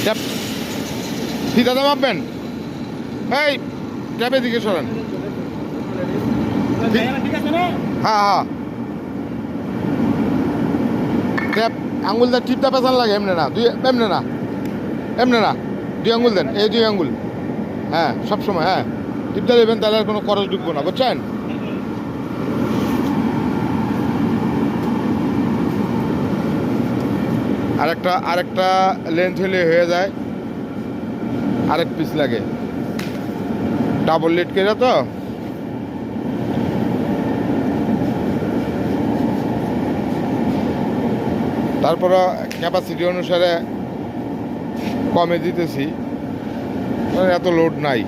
Tap ফিতাতে মাপবেন। এই ট্যাপের দিকে সরেন। হ্যাঁ হ্যাঁ ট্যাপ আঙুলটা টিপটা পেঁচান লাগে, এমনি না এমনি না, এমনি না, 2 আঙুল দেন, এই 2 আঙুল। হ্যাঁ সবসময় হ্যাঁ টিপটা দেবেন, তাহলে আর কোনো খরচ ঢুকবো না, বুঝছেন? আরেকটা লেন্থ হলে হয়ে যায়, আরেক পিস লাগে, ডাবল লিড করে তো। তারপরে ক্যাপাসিটি অনুসারে কমে দিতেছি, এত লোড নাই।